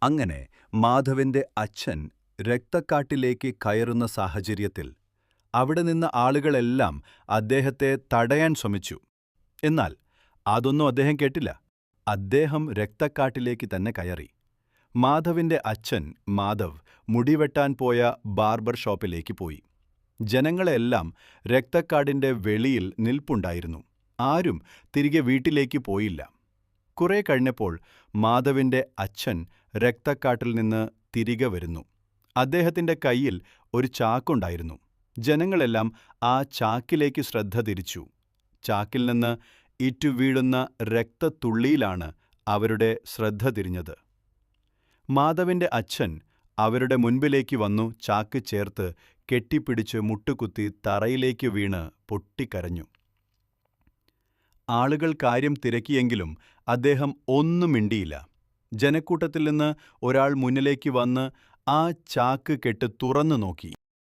അങ്ങനെ മാധവന്റെ അച്ഛൻ രക്തക്കാട്ടിലേക്ക് കയറുന്ന സാഹചര്യത്തിൽ അവിടെ നിന്ന ആളുകളെല്ലാം അദ്ദേഹത്തെ തടയാൻ ശ്രമിച്ചു. എന്നാൽ അതൊന്നും അദ്ദേഹം കേട്ടില്ല. അദ്ദേഹം രക്തക്കാട്ടിലേക്ക് തന്നെ കയറി. മാധവിന്റെ അച്ഛൻ മാധവ് മുടിവെട്ടാൻ പോയ ബാർബർ ഷോപ്പിലേക്ക് പോയി. ജനങ്ങളെല്ലാം രക്തക്കാടിന്റെ വെളിയിൽ നിൽപ്പുണ്ടായിരുന്നു. ആരും തിരികെ വീട്ടിലേക്ക് പോയില്ല. കുറെ കഴിഞ്ഞപ്പോൾ മാധവിന്റെ അച്ഛൻ രക്തക്കാട്ടിൽ നിന്ന് തിരികെ വരുന്നു. അദ്ദേഹത്തിന്റെ കയ്യിൽ ഒരു ചാക്കുണ്ടായിരുന്നു. ജനങ്ങളെല്ലാം ആ ചാക്കിലേക്ക് ശ്രദ്ധ തിരിച്ചു. ചാക്കിൽ നിന്ന് ഇറ്റുവീഴുന്ന രക്തത്തുള്ളിയിലാണ് അവരുടെ ശ്രദ്ധ തിരിഞ്ഞത്. മാധവിന്റെ അച്ഛൻ അവരുടെ മുൻപിലേക്ക് വന്നു ചാക്ക് ചേർത്ത് കെട്ടിപ്പിടിച്ച് മുട്ടുകുത്തി തറയിലേക്ക് വീണ് പൊട്ടിക്കരഞ്ഞു. ആളുകൾ കാര്യം തിരക്കിയെങ്കിലും അദ്ദേഹം ഒന്നും മിണ്ടിയില്ല. ജനക്കൂട്ടത്തിൽ നിന്ന് ഒരാൾ മുന്നിലേക്ക് വന്ന് ആ ചാക്ക് കെട്ട് തുറന്നു നോക്കി.